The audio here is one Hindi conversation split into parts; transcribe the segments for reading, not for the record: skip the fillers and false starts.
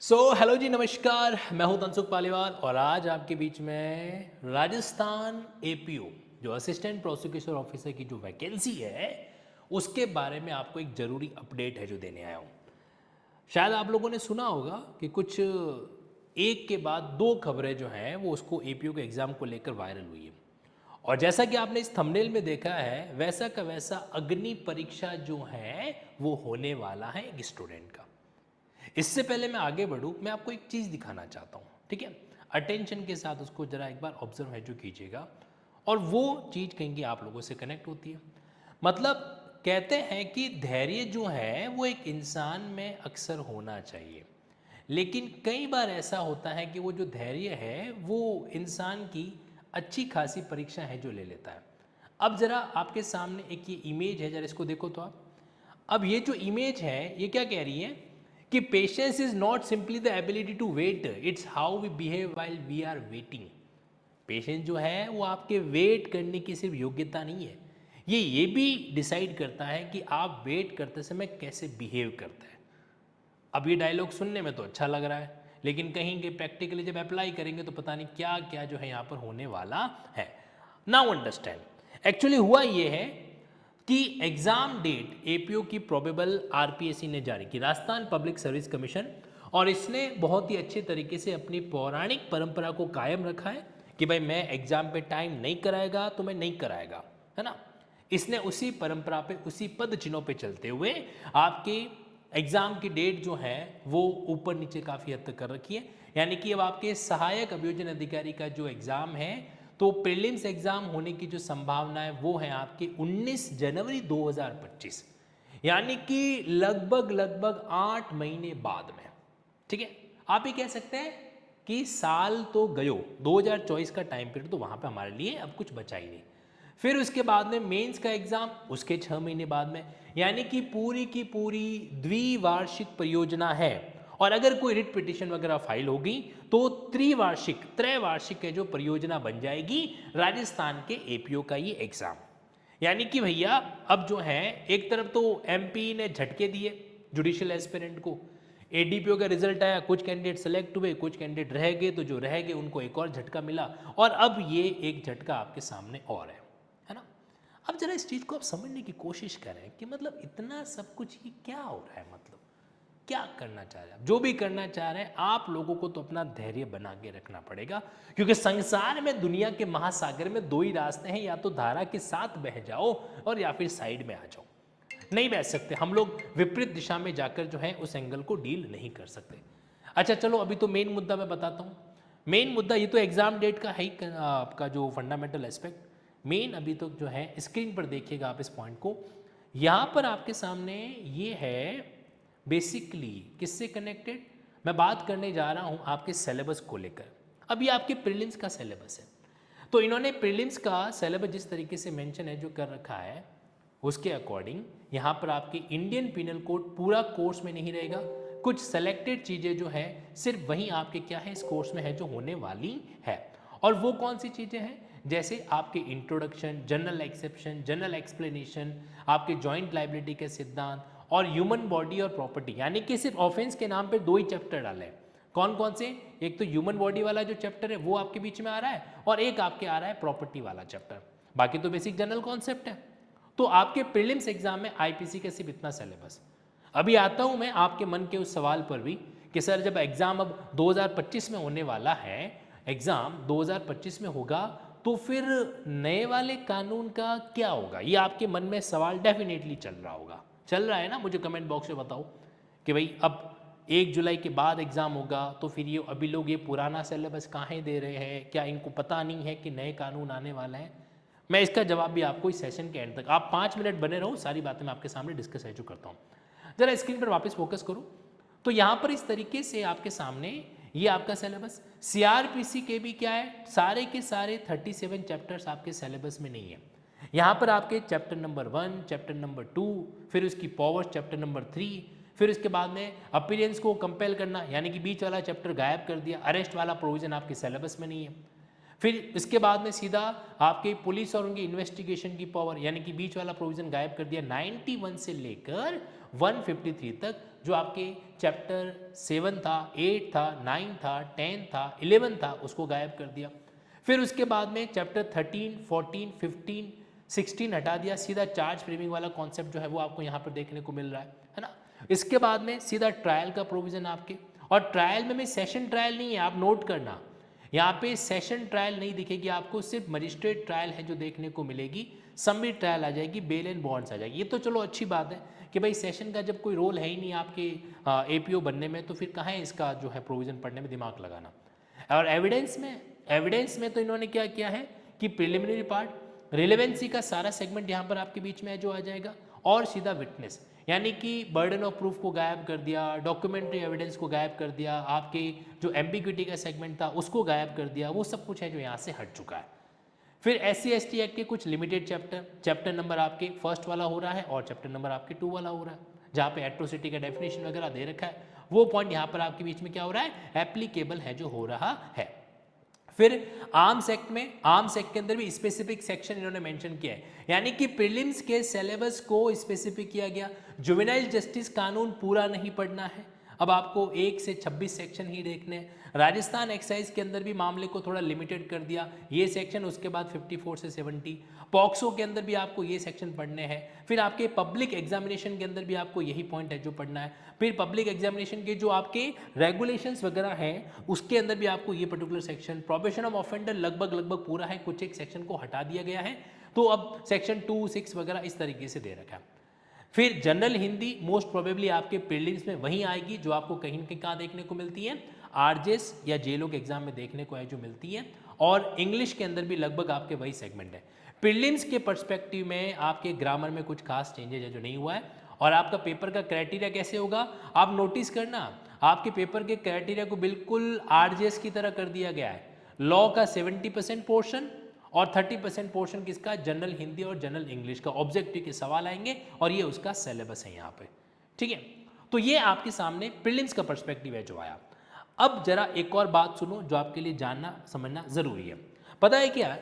हेलो जी, नमस्कार। मैं हूं तनसुख पालीवाल और आज आपके बीच में राजस्थान एपीओ जो असिस्टेंट प्रोसिक्यूटर ऑफिसर की जो वैकेंसी है उसके बारे में आपको एक ज़रूरी अपडेट है जो देने आया हूं। शायद आप लोगों ने सुना होगा कि कुछ एक के बाद दो खबरें जो हैं वो उसको एपीओ के एग्ज़ाम को लेकर वायरल हुई है। और जैसा कि आपने इस थंबनेल में देखा है वैसा का वैसा अग्नि परीक्षा जो है वो होने वाला है एक स्टूडेंट का। इससे पहले मैं आगे बढ़ूं, मैं आपको एक चीज़ दिखाना चाहता हूं, ठीक है? अटेंशन के साथ उसको जरा एक बार ऑब्जर्व है जो कीजिएगा और वो चीज़ कहेंगे आप लोगों से कनेक्ट होती है। मतलब कहते हैं कि धैर्य जो है वो एक इंसान में अक्सर होना चाहिए, लेकिन कई बार ऐसा होता है कि वो जो धैर्य है वो इंसान की अच्छी खासी परीक्षा है जो ले लेता है। अब ज़रा आपके सामने एक ये इमेज है, जरा इसको देखो तो आप। अब ये जो इमेज है ये क्या कह रही है कि patience is not simply the ability to wait, it's how we behave while we are waiting. Patience जो है वो आपके वेट करने की सिर्फ योग्यता नहीं है, ये भी डिसाइड करता है कि आप वेट करते समय कैसे बिहेव करते हैं। अब ये डायलॉग सुनने में तो अच्छा लग रहा है, लेकिन कहीं के प्रैक्टिकली जब अप्लाई करेंगे तो पता नहीं क्या क्या जो है यहाँ पर होने वाला है। नाउ अंडरस्टैंड, एक्चुअली हुआ ये है कि एग्जाम डेट एपीओ की प्रोबेबल आरपीएससी ने जारी की, राजस्थान पब्लिक सर्विस कमीशन, और इसने बहुत ही अच्छे तरीके से अपनी पौराणिक परंपरा को कायम रखा है कि भाई मैं एग्जाम पे टाइम नहीं कराएगा तो मैं नहीं कराएगा, है ना। इसने उसी परंपरा पे उसी पद चिन्हों पे चलते हुए आपके एग्जाम की डेट जो है वो ऊपर नीचे काफ़ी हद तक कर रखी है। यानी कि अब आपके सहायक अभियोजन अधिकारी का जो एग्जाम है तो प्रीलिम्स एग्जाम होने की जो संभावना है वो है आपकी 19 जनवरी 2025, यानी कि लगभग लगभग 8 महीने बाद में। ठीक है, आप ये कह सकते हैं कि साल तो गयो, 2024 का टाइम पीरियड तो वहां पे हमारे लिए अब कुछ बचा ही नहीं। फिर उसके बाद में मेंस का एग्जाम उसके 6 महीने बाद में, यानी कि पूरी की पूरी द्विवार्षिक परियोजना है। और अगर कोई रिट पिटिशन वगैरह फाइल होगी तो त्रिवार्षिक त्रैवार्षिक है जो परियोजना बन जाएगी राजस्थान के एपीओ का ये एग्जाम। यानी कि भैया अब जो है एक तरफ तो एमपी ने झटके दिए जुडिशियल एस्पिरेंट को, एडीपीओ का रिजल्ट आया, कुछ कैंडिडेट सेलेक्ट हुए, कुछ कैंडिडेट रह गए, तो जो रह गए उनको एक और झटका मिला, और अब ये एक झटका आपके सामने और है ना। अब जरा इस चीज को आप समझने की कोशिश करें कि मतलब इतना सब कुछ ये क्या हो रहा है, मतलब क्या करना चाह रहे हैं। जो भी करना चाह रहे हैं आप लोगों को तो अपना धैर्य बना के रखना पड़ेगा, क्योंकि संसार में दुनिया के महासागर में दो ही रास्ते हैं, या तो धारा के साथ बह जाओ और या फिर साइड में आ जाओ। नहीं बैठ सकते हम लोग, विपरीत दिशा में जाकर जो है उस एंगल को डील नहीं कर सकते। अच्छा चलो, अभी तो मेन मुद्दा मैं बताता हूँ। मेन मुद्दा ये तो एग्जाम डेट का है ही, आपका जो फंडामेंटल एस्पेक्ट। मेन अभी तो जो है स्क्रीन पर देखिएगा आप इस पॉइंट को। यहाँ पर आपके सामने ये है बेसिकली किससे कनेक्टेड, मैं बात करने जा रहा हूँ आपके सिलेबस को लेकर। अब ये आपके प्रीलिम्स का सिलेबस है, तो इन्होंने प्रीलिम्स का सिलेबस जिस तरीके से मेंशन है जो कर रखा है उसके अकॉर्डिंग यहाँ पर आपके इंडियन पिनल कोड पूरा कोर्स में नहीं रहेगा, कुछ सेलेक्टेड चीज़ें जो है सिर्फ वहीं आपके क्या है इस कोर्स में है जो होने वाली है। और वो कौन सी चीज़ें हैं, जैसे आपके introduction, general exception, general explanation, आपके जॉइंट लाइबिलिटी के सिद्धांत, और ह्यूमन बॉडी और प्रॉपर्टी। यानी कि सिर्फ ऑफेंस के नाम पे दो ही चैप्टर डाले हैं। कौन कौन से, एक तो ह्यूमन बॉडी वाला जो चैप्टर है वो आपके बीच में आ रहा है, और एक आपके आ रहा है प्रॉपर्टी वाला चैप्टर। बाकी तो बेसिक जनरल कॉन्सेप्ट है। तो आपके प्रीलिम्स एग्जाम में आईपीसी का सिर्फ इतना सिलेबस। अभी आता हूं मैं आपके मन के उस सवाल पर भी कि सर जब एग्जाम अब 2025 में होने वाला है, एग्जाम 2025 में होगा, तो फिर नए वाले कानून का क्या होगा, ये आपके मन में सवाल डेफिनेटली चल रहा होगा। चल रहा है ना, मुझे कमेंट बॉक्स में बताओ कि भाई अब 1 जुलाई के बाद एग्जाम होगा तो फिर ये अभी लोग ये पुराना सिलेबस काहे दे रहे हैं, क्या इनको पता नहीं है कि नए कानून आने वाले हैं। मैं इसका जवाब भी आपको इस सेशन के एंड तक, आप 5 मिनट बने रहो, सारी बातें मैं आपके सामने डिस्कस है जो करता हूँ। जरा स्क्रीन पर वापस फोकस करो, तो यहाँ पर इस तरीके से आपके सामने ये आपका सिलेबस। सीआरपीसी के भी क्या है, सारे के सारे 37 चैप्टर्स आपके सिलेबस में नहीं है। यहाँ पर आपके चैप्टर नंबर 1, चैप्टर नंबर 2, फिर उसकी पावर्स चैप्टर नंबर 3, फिर उसके बाद में अपीयरेंस को कंपेल करना, यानी कि बीच वाला चैप्टर गायब कर दिया, अरेस्ट वाला प्रोविजन आपके सिलेबस में नहीं है। फिर इसके बाद में सीधा आपके पुलिस और उनकी इन्वेस्टिगेशन की पावर, यानी कि बीच वाला प्रोविजन गायब कर दिया। 91 से लेकर 153 तक, जो आपके चैप्टर 7 था, 8 था, 9 था, 10 था, 11 था, उसको गायब कर दिया। फिर उसके बाद में चैप्टर 13, 14, 15, 16 हटा दिया, सीधा चार्ज फ्रेमिंग वाला कॉन्सेप्ट जो है वो आपको यहाँ पर देखने को मिल रहा है ना। इसके बाद में सीधा ट्रायल का प्रोविजन आपके, और ट्रायल में सेशन ट्रायल नहीं है, आप नोट करना, यहाँ पे सेशन ट्रायल नहीं दिखेगी आपको, सिर्फ मजिस्ट्रेट ट्रायल है जो देखने को मिलेगी, समिट ट्रायल आ जाएगी, बेल एंड बॉन्ड्स आ जाएगी। ये तो चलो अच्छी बात है कि भाई सेशन का जब कोई रोल है ही नहीं आपके एपीओ बनने में, तो फिर कहाँ है इसका जो है प्रोविजन पढ़ने में दिमाग लगाना। और एविडेंस में तो इन्होंने क्या किया है कि प्रिलिमिनरी पार्ट, रिलेवेंसी का सारा सेगमेंट यहाँ पर आपके बीच में है जो आ जाएगा, और सीधा विटनेस, यानी कि बर्डन ऑफ प्रूफ को गायब कर दिया, डॉक्यूमेंट्री एविडेंस को गायब कर दिया, आपके जो एम्बिग्विटी का सेगमेंट था उसको गायब कर दिया, वो सब कुछ है जो यहाँ से हट चुका है। फिर SC/ST एक्ट के कुछ लिमिटेड चैप्टर नंबर आपके फर्स्ट वाला हो रहा है और चैप्टर नंबर आपके 2 वाला हो रहा है, जहाँ पे एट्रोसिटी का डेफिनेशन वगैरह दे रखा है, वो पॉइंट यहाँ पर आपके बीच में क्या हो रहा है, एप्लीकेबल है जो हो रहा है। फिर आर्म्स एक्ट के अंदर भी स्पेसिफिक सेक्शन इन्होंने मेंशन किया है, यानी कि प्रीलिम्स के सिलेबस को स्पेसिफिक किया गया। जुवेनाइल जस्टिस कानून पूरा नहीं पढ़ना है, अब आपको 1 से 26 सेक्शन ही देखने हैं। राजस्थान एक्साइज के अंदर भी मामले को थोड़ा लिमिटेड कर दिया, ये सेक्शन, उसके बाद 54 से 70। पॉक्सो के अंदर भी आपको ये सेक्शन पढ़ने हैं। फिर आपके पब्लिक एग्जामिनेशन के अंदर भी आपको यही पॉइंट है जो पढ़ना है। फिर पब्लिक एग्जामिनेशन के जो आपके रेगुलेशंस वगैरह हैं उसके अंदर भी आपको ये particular section, probation of offender लगभग पूरा है, कुछ एक सेक्शन को हटा दिया गया है, तो अब सेक्शन 2, 6 वगैरह इस तरीके से दे रखा है। फिर जनरल हिंदी मोस्ट प्रोबेबली आपके प्रीलिम्स में वही आएगी जो आपको कहीं न कहीं कहाँ देखने को मिलती है, आरजेएस या जेलो के एग्जाम में देखने को है जो मिलती है, और इंग्लिश के अंदर भी लगभग आपके वही सेगमेंट है। प्रीलिम्स के पर्सपेक्टिव में आपके ग्रामर में कुछ खास चेंजेज है जो नहीं हुआ है। और आपका पेपर का क्राइटेरिया कैसे होगा, आप नोटिस करना, आपके पेपर के क्राइटेरिया को बिल्कुल आरजेएस की तरह कर दिया गया है। लॉ का 70% पोर्शन और 30% पोर्शन किसका, जनरल हिंदी और जनरल इंग्लिश का ऑब्जेक्टिव के सवाल आएंगे, और ये उसका सिलेबस है यहाँ पे, ठीक है। तो ये आपके सामने प्रीलिम्स का पर्सपेक्टिव है जो आया। अब जरा एक और बात सुनो जो आपके लिए जानना समझना जरूरी है। पता है क्या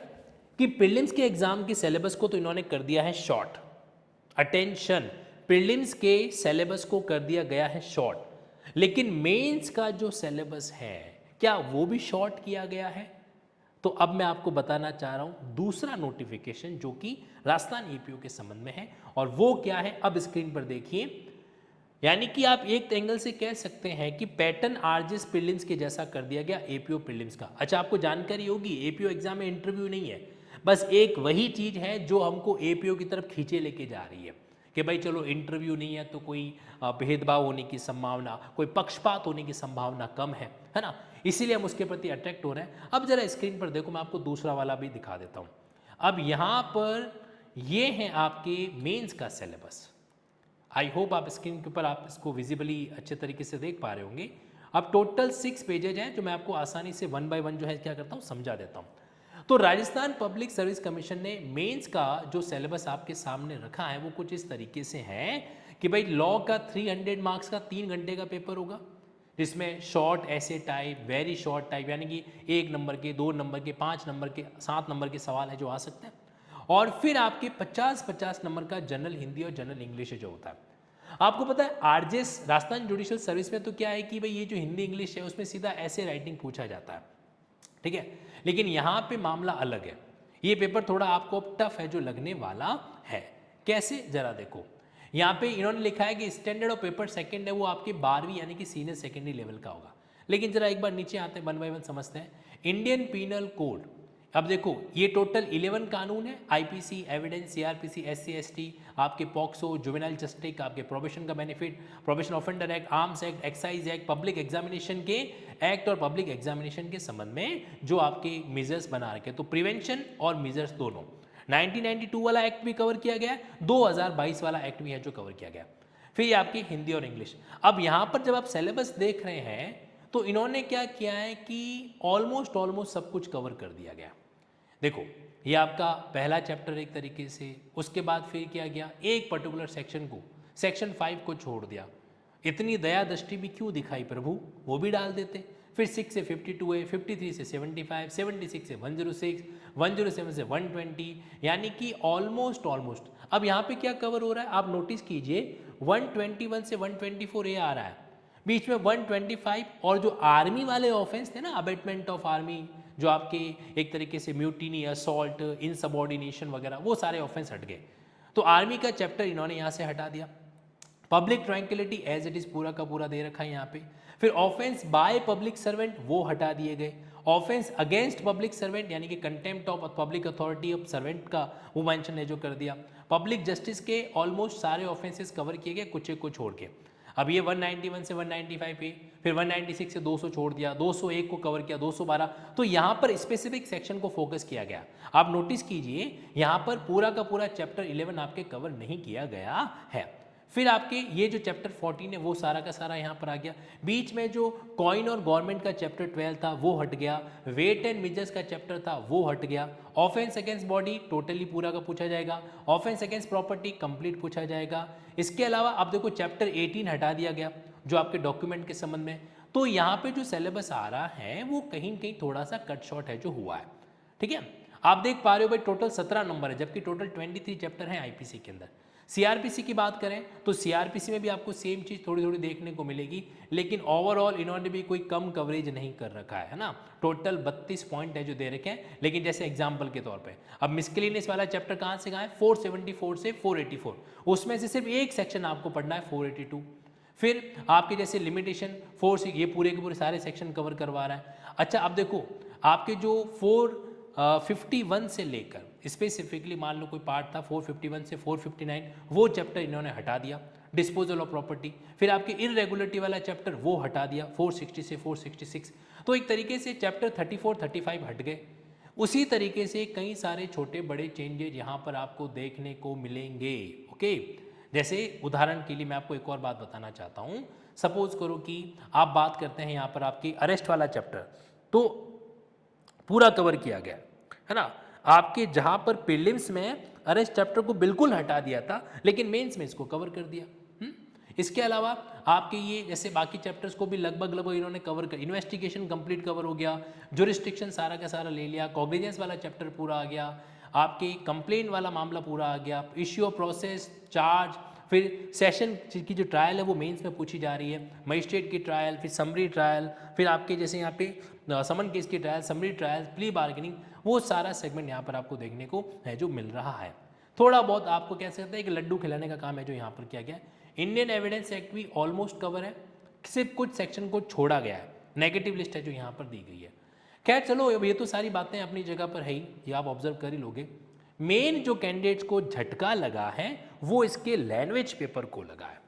कि प्रीलिम्स के एग्जाम के सिलेबस को तो इन्होंने कर दिया है शॉर्ट, अटेंशन, प्रीलिम्स के सिलेबस को कर दिया गया है शॉर्ट, लेकिन मेंस का जो सिलेबस है क्या वो भी शॉर्ट किया गया है? तो अब मैं आपको बताना चाह रहा हूं दूसरा नोटिफिकेशन जो कि राजस्थान एपीओ के संबंध में है, और वो क्या है अब स्क्रीन पर देखिए। यानी कि आप एक एंगल से कह सकते हैं कि पैटर्न आरजेएस प्रीलिम्स के जैसा कर दिया गया एपीओ प्रीलिम्स का। अच्छा, आपको जानकारी होगी एपीओ एग्जाम में इंटरव्यू नहीं है, बस एक वही चीज है जो हमको एपीओ की तरफ खींचे लेके जा रही है कि भाई चलो इंटरव्यू नहीं है तो कोई भेदभाव होने की संभावना, कोई पक्षपात होने की संभावना कम है ना, इसीलिए हम उसके प्रति अट्रैक्ट हो रहे हैं। अब जरा स्क्रीन पर देखो, मैं आपको दूसरा वाला भी दिखा देता हूं। अब यहां पर ये है आपके मेंस का सिलेबस। आई होप आप स्क्रीन के ऊपर आप इसको विजिबली अच्छे तरीके से देख पा रहे होंगे। अब टोटल 6 पेजेज हैं जो मैं आपको आसानी से 1 बाय 1 जो है क्या करता हूं समझा देता हूं। तो राजस्थान पब्लिक सर्विस कमीशन ने मेंस का जो सिलेबस आपके सामने रखा है वो कुछ इस तरीके से है कि भाई लॉ का 300 मार्क्स का 3 घंटे का पेपर होगा, जिसमें शॉर्ट ऐसे टाइप, वेरी शॉर्ट टाइप, यानी कि 1 नंबर के, 2 नंबर के, 5 नंबर के, 7 नंबर के सवाल है जो आ सकते हैं। और फिर आपके 50-50 नंबर का जनरल हिंदी और जनरल इंग्लिश जो होता है। आपको पता है आरजेएस राजस्थान जुडिशियल सर्विस में तो क्या है कि भाई ये जो हिंदी इंग्लिश है उसमें सीधा ऐसे राइटिंग पूछा जाता है, ठीक है, लेकिन यहाँ पे मामला अलग है। ये पेपर थोड़ा आपको टफ है जो लगने वाला है। कैसे, जरा देखो, यहाँ पे इन्होंने लिखा है कि स्टैंडर्ड ऑफ पेपर सेकंड है वो आपके 12वीं यानी कि सीनियर सेकेंडरी लेवल का होगा। लेकिन जरा एक बार नीचे आते हैं, 1 बाय 1 समझते हैं। इंडियन पीनल कोड, अब देखो ये टोटल 11 कानून है, आईपीसी, एविडेंस, सीआरपीसी, एससी/एसटी, आपके पॉक्सो, जुवेनाइल जस्टिस, आपके प्रोबेशन का benefit, probation offender act, arms act, excise act, public examination के एक्ट और पब्लिक एग्जामिनेशन के संबंध में जो आपके मेजर्स बना रखे, तो प्रिवेंशन और मेजर्स दोनों। 1992 वाला एक्ट भी कवर किया गया, 2022 वाला एक्ट भी है जो कवर किया गया। फिर ये आपकी हिंदी और इंग्लिश। अब यहाँ पर जब आप सिलेबस देख रहे हैं तो इन्होंने क्या किया है कि ऑलमोस्ट सब कुछ कवर कर दिया गया। देखो ये आपका पहला चैप्टर एक तरीके से, उसके बाद फिर किया गया एक पर्टिकुलर सेक्शन को, सेक्शन 5 को छोड़ दिया। इतनी दया दृष्टि भी क्यों दिखाई प्रभु, वो भी डाल देते। फिर 6 से 52 है, 53 से 75, 76 से 106, 107 से 120, यानी कि ऑलमोस्ट। अब यहाँ पे क्या कवर हो रहा है आप नोटिस कीजिए, 121 से 124 ए आ रहा है, बीच में 125 और जो आर्मी वाले ऑफेंस थे ना, अबेटमेंट ऑफ आर्मी, जो आपके एक तरीके से म्यूटिनी, असॉल्ट, इनसबॉर्डिनेशन वगैरह, वो सारे ऑफेंस हट गए। तो आर्मी का चैप्टर इन्होंने यहाँ से हटा दिया। Public tranquillity as it is पूरा का पूरा दे रखा है यहाँ पे। फिर ऑफेंस बाय पब्लिक सर्वेंट वो हटा दिए गए। ऑफेंस अगेंस्ट पब्लिक सर्वेंट यानी कि contempt of public authority of servant का वो मेंशन है जो कर दिया। पब्लिक जस्टिस के ऑलमोस्ट सारे ऑफेंसेस कवर किए गए, कुछ एक को छोड़ के। अब ये 191 से 195 पे, फिर 196 से 200 छोड़ दिया, 201 को कवर किया, 212। तो यहाँ पर स्पेसिफिक सेक्शन को फोकस किया गया। आप नोटिस कीजिए यहाँ पर पूरा का पूरा चैप्टर 11 आपके कवर नहीं किया गया है। फिर आपके ये जो चैप्टर 14 है वो सारा का सारा यहाँ पर आ गया। बीच में जो कॉइन और गवर्नमेंट का चैप्टर 12 था वो हट गया। वेट एंड मेजर्स का चैप्टर था वो हट गया। ऑफेंस अगेंस्ट बॉडी टोटली पूरा का पूछा जाएगा। ऑफेंस अगेंस्ट प्रॉपर्टी कंप्लीट पूछा जाएगा। इसके अलावा आप देखो चैप्टर 18 हटा दिया गया जो आपके डॉक्यूमेंट के संबंध में। तो यहाँ पे जो सिलेबस आ रहा है वो कहीं न कहीं थोड़ा सा कट शॉर्ट है जो हुआ है। ठीक है, आप देख पा रहे हो भाई टोटल 17 नंबर है, जबकि टोटल 23 चैप्टर है आईपीसी के अंदर। सीआरपीसी की बात करें तो सीआरपीसी में भी आपको सेम चीज़ थोड़ी थोड़ी देखने को मिलेगी, लेकिन ओवरऑल इन्होंने भी कोई कम कवरेज नहीं कर रखा है ना। टोटल 32 पॉइंट है जो दे रखे हैं, लेकिन जैसे एग्जांपल के तौर पे अब मिस्केलिनियस वाला चैप्टर कहाँ से कहाँ है, 474 से 484, उसमें से सिर्फ एक सेक्शन आपको पढ़ना है 482। फिर आपके जैसे लिमिटेशन 4 ये पूरे के पूरे सारे सेक्शन कवर करवा रहा है। अच्छा अब देखो आपके जो 451 से लेकर स्पेसिफिकली मान लो कोई पार्ट था 451 से 459, वो चैप्टर इन्होंने हटा दिया, डिस्पोजल ऑफ प्रॉपर्टी। फिर आपके इररेगुलरिटी वाला चैप्टर वो हटा दिया 460 से 466। तो एक तरीके से चैप्टर 34 35 हट गए। उसी तरीके से कई सारे छोटे बड़े चेंजेज यहाँ पर आपको देखने को मिलेंगे। ओके, जैसे उदाहरण के लिए मैं आपको एक और बात बताना चाहता हूँ। सपोज करो कि आप बात करते हैं यहाँ पर आपकी अरेस्ट वाला चैप्टर, तो पूरा कवर किया गया है ना। आपके जहां पर प्रीलिम्स में अरेस्ट चैप्टर को बिल्कुल हटा दिया था, लेकिन मेंस में इसको कवर कर दिया। इसके अलावा आपके ये जैसे बाकी चैप्टर्स को भी लगभग इन्होंने कवर कर, इन्वेस्टिगेशन कंप्लीट कवर हो गया, जुरिस्डिक्शन सारा का सारा ले लिया, कॉग्निजेंस वाला चैप्टर पूरा आ गया, आपके कंप्लेन वाला मामला पूरा आ गया, इश्यू ऑफ प्रोसेस, चार्ज, फिर सेशन की जो ट्रायल है वो मेंस में पूछी जा रही है, मजिस्ट्रेट की ट्रायल, फिर समरी ट्रायल, फिर आपके जैसे यहाँ पे समन केस की trial, summary trial, plea bargaining, वो सारा सेगमेंट यहाँ पर आपको देखने को है जो मिल रहा है। थोड़ा बहुत आपको कह सकते हैं कि लड्डू खिलाने का काम है जो यहाँ पर किया गया है। इंडियन एविडेंस एक्ट भी ऑलमोस्ट कवर है, सिर्फ कुछ सेक्शन को छोड़ा गया है, नेगेटिव लिस्ट है जो यहाँ पर दी गई है। खैर चलो, अब ये तो सारी बातें अपनी जगह पर है ही, ये आप ऑब्जर्व कर ही लोगे। मेन जो कैंडिडेट्स को झटका लगा है वो इसके लैंग्वेज पेपर को लगा है।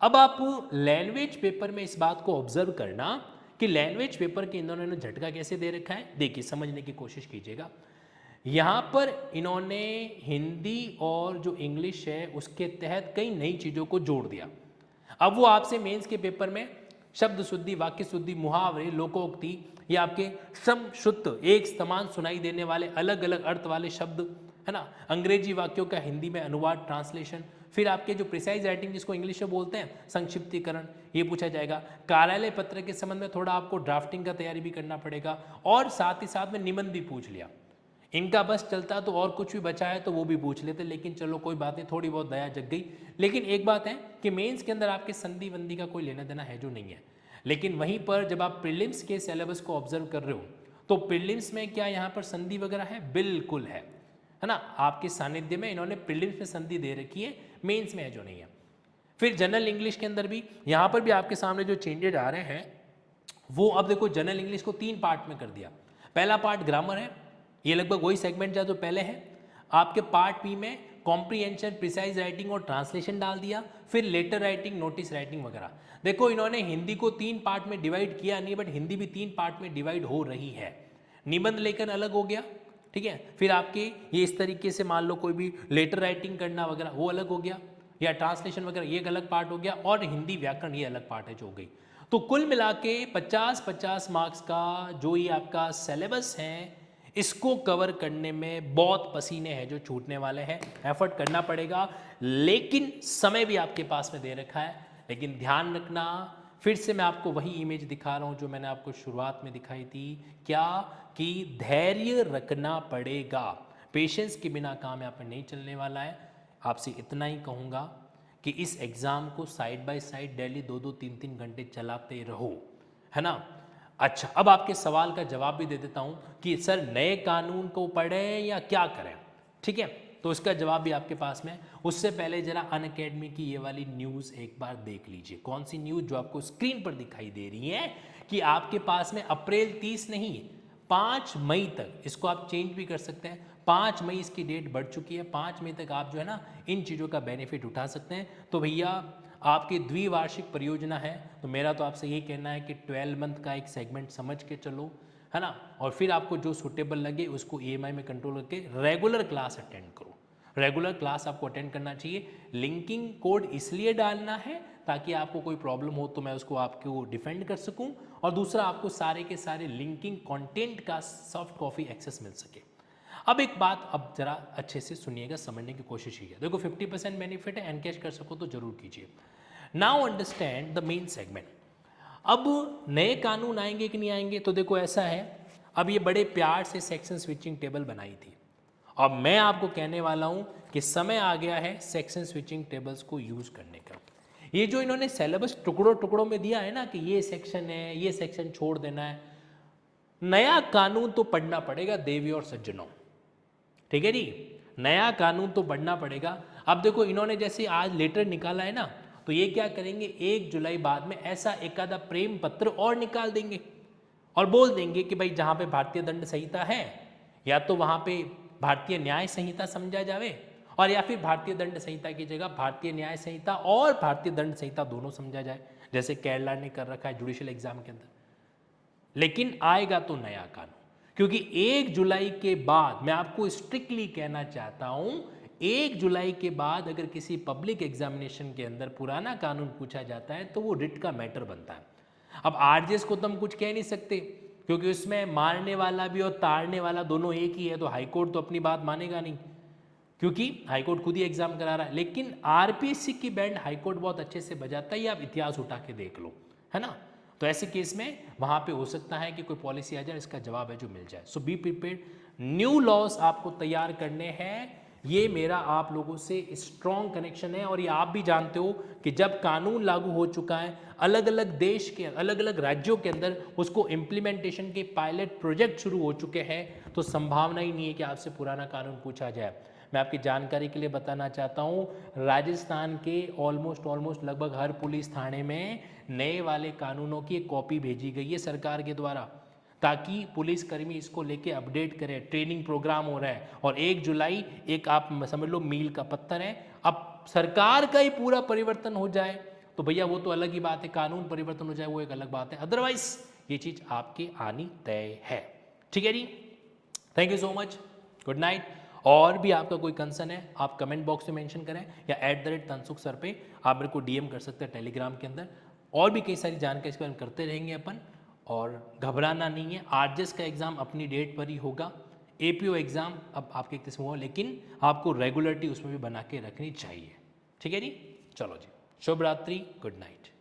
अब आप लैंग्वेज पेपर में इस बात को ऑब्जर्व करना कि लैंग्वेज पेपर के इन्होंने झटका कैसे दे रखा है। देखिए समझने की कोशिश कीजिएगा। यहाँ पर इन्होंने हिंदी और जो इंग्लिश है उसके तहत कई नई चीज़ों को जोड़ दिया। अब वो आपसे मेंस के पेपर में शब्द शुद्धि, वाक्य शुद्धि, मुहावरे, लोकोक्ति, ये आपके सम शुद्ध एक समान सुनाई देने वाले अलग अलग अर्थ वाले शब्द है ना, अंग्रेजी वाक्यों का हिंदी में अनुवाद, ट्रांसलेशन, फिर आपके जो प्रिसाइज राइटिंग जिसको इंग्लिश में बोलते हैं संक्षिप्तीकरण, ये पूछा जाएगा। कार्यालय पत्र के संबंध में थोड़ा आपको ड्राफ्टिंग का तैयारी भी करना पड़ेगा, और साथ ही साथ में निबंध भी पूछ लिया। इनका बस चलता तो और कुछ भी बचा है तो वो भी पूछ लेते, लेकिन चलो कोई बात नहीं, थोड़ी बहुत दया जग गई। लेकिन एक बात है कि मेंस के अंदर आपके संधि वंदी का कोई लेना देना है जो नहीं है। लेकिन वहीं पर जब आप प्रीलिम्स के सिलेबस को ऑब्जर्व कर रहे हो तो प्रीलिम्स में क्या यहाँ पर संधि वगैरह है? बिल्कुल है ना। आपके सानिध्य में इन्होंने प्रीलिम्स में संधि दे रखी है, मेंस में है जो नहीं है। फिर जनरल इंग्लिश के अंदर भी यहाँ पर भी आपके सामने जो चेंजेज आ रहे हैं वो, अब देखो जनरल इंग्लिश को 3 पार्ट में कर दिया। पहला पार्ट ग्रामर है, ये लगभग वही सेगमेंट जो पहले है। आपके पार्ट बी में कॉम्प्रीहेंशन, प्रिसाइज राइटिंग और ट्रांसलेशन डाल दिया। फिर लेटर राइटिंग, नोटिस राइटिंग वगैरह। देखो इन्होंने हिंदी को 3 पार्ट में डिवाइड किया नहीं, बट हिंदी भी 3 पार्ट में डिवाइड हो रही है। निबंध लेखन अलग हो गया, ठीक है। फिर आपके ये इस तरीके से मान लो कोई भी लेटर राइटिंग करना वगैरह वो अलग हो गया, या ट्रांसलेशन वगैरह ये एक अलग पार्ट हो गया, और हिंदी व्याकरण ये अलग पार्ट है जो हो गई। तो कुल मिला के 50-50 मार्क्स का जो ये आपका सिलेबस है इसको कवर करने में बहुत पसीने हैं जो छूटने वाले हैं, एफर्ट करना पड़ेगा, लेकिन समय भी आपके पास में दे रखा है। लेकिन ध्यान रखना, फिर से मैं आपको वही इमेज दिखा रहा हूं जो मैंने आपको शुरुआत में दिखाई थी, क्या कि धैर्य रखना पड़ेगा। पेशेंस के बिना काम यहाँ पर नहीं चलने वाला है। आपसे इतना ही कहूँगा कि इस एग्ज़ाम को साइड बाय साइड डेली 2-2 3-3 घंटे चलाते रहो, है ना। अच्छा, अब आपके सवाल का जवाब भी दे देता हूँ कि सर नए कानून को पढ़ें या क्या करें, ठीक है। तो इसका जवाब भी आपके पास में। उससे पहले जरा अनअकैडमी की ये वाली न्यूज़ एक बार देख लीजिए। कौन सी न्यूज़? जो आपको स्क्रीन पर दिखाई दे रही है कि आपके पास में अप्रैल 30 नहीं 5 मई तक, इसको आप चेंज भी कर सकते हैं, 5 मई इसकी डेट बढ़ चुकी है, 5 मई तक आप जो है ना इन चीज़ों का बेनिफिट उठा सकते हैं। तो भैया आपकी द्विवार्षिक परियोजना है, तो मेरा तो आपसे यही कहना है कि 12 मंथ का एक सेगमेंट समझ के चलो, है ना। और फिर आपको जो सूटेबल लगे उसको ईएमआई में कंट्रोल करके रेगुलर क्लास अटेंड करो। रेगुलर क्लास आपको अटेंड करना चाहिए। लिंकिंग कोड इसलिए डालना है ताकि आपको कोई प्रॉब्लम हो तो मैं उसको आपको डिफेंड कर सकूं, और दूसरा आपको सारे के सारे लिंकिंग कंटेंट का सॉफ्ट कॉपी एक्सेस मिल सके। अब एक बात अब जरा अच्छे से सुनिएगा, समझने की कोशिश कीजिए। देखो 50% बेनिफिट है, एनकैश कर सको तो जरूर कीजिए। Now understand the main segment. अब नए कानून आएंगे कि नहीं आएंगे, तो देखो ऐसा है, अब ये बड़े प्यार से सेक्शन स्विचिंग टेबल बनाई थी। अब मैं आपको कहने वाला हूं कि समय आ गया है सेक्शन स्विचिंग टेबल्स को यूज करने का। ये जो इन्होंने सिलेबस टुकड़ों टुकड़ों में दिया है ना कि ये सेक्शन है, ये सेक्शन छोड़ देना है, नया कानून तो पढ़ना पड़ेगा देवी और सज्जनों, ठीक है जी। नया कानून तो पढ़ना पड़ेगा। अब देखो इन्होंने जैसे आज लेटर निकाला है ना, तो ये क्या करेंगे, 1 जुलाई बाद में ऐसा एक आधा प्रेम पत्र और निकाल देंगे और बोल देंगे कि भाई जहां पे भारतीय दंड संहिता है या तो वहां पे भारतीय न्याय संहिता समझा जावे, और या फिर भारतीय दंड संहिता की जगह भारतीय न्याय संहिता और भारतीय दंड संहिता दोनों समझा जाए, जैसे केरला ने कर रखा है जुडिशियल एग्जाम के अंदर। लेकिन आएगा तो नया कानून, क्योंकि 1 जुलाई के बाद मैं आपको स्ट्रिक्टली कहना चाहता हूं, 1 जुलाई के बाद अगर किसी पब्लिक एग्जामिनेशन के अंदर पुराना कानून पूछा जाता है तो वो रिट का मैटर बनता है। अब आरजेएस को तो हम कुछ कह नहीं सकते, क्योंकि उसमें मारने वाला भी और ताड़ने वाला दोनों एक ही है, तो हाईकोर्ट तो अपनी बात मानेगा नहीं, क्योंकि हाईकोर्ट खुद ही एग्जाम करा रहा है। लेकिन आरपीएससी की बैंड हाईकोर्ट बहुत अच्छे से बजाता है, आप इतिहास उठा के देख लो, है ना। तो ऐसे केस में वहां पे हो सकता है कि कोई पॉलिसी आ जाए, इसका जवाब है जो मिल जाए। सो बी प्रिपेयर्ड। न्यू लॉस आपको तैयार करने हैं, ये मेरा आप लोगों से स्ट्रॉन्ग कनेक्शन है। और ये आप भी जानते हो कि जब कानून लागू हो चुका है अलग अलग देश के अलग अलग राज्यों के अंदर, उसको इम्प्लीमेंटेशन के पायलट प्रोजेक्ट शुरू हो चुके हैं, तो संभावना ही नहीं है कि आपसे पुराना कानून पूछा जाए। मैं आपकी जानकारी के लिए बताना चाहता हूँ, राजस्थान के ऑलमोस्ट लगभग हर पुलिस थाने में नए वाले कानूनों की एक कॉपी भेजी गई है सरकार के द्वारा, ताकि पुलिसकर्मी इसको लेके अपडेट करें। ट्रेनिंग प्रोग्राम हो रहा है, और 1 जुलाई एक आप समझ लो मील का पत्थर है। अब सरकार का ही पूरा परिवर्तन हो जाए तो भैया वो तो अलग ही बात है, कानून परिवर्तन हो जाए वो एक अलग बात है, अदरवाइज ये चीज़ आपके आनी तय है, ठीक है जी। Thank you so much, good night. और भी आपका कोई कंसर्न है आप कमेंट बॉक्स में मेंशन करें, या @तनसुख सर पे आप मेरे को डीएम कर सकते हैं टेलीग्राम के अंदर। और भी कई सारी जानकारी इस पर करते रहेंगे अपन, और घबराना नहीं है। आरजेएस का एग्ज़ाम अपनी डेट पर ही होगा, एपीओ एग्ज़ाम अब आपके किस्म हुआ, लेकिन आपको रेगुलरिटी उसमें भी बना के रखनी चाहिए, ठीक है जी। चलो जी, शुभ रात्रि, गुड नाइट।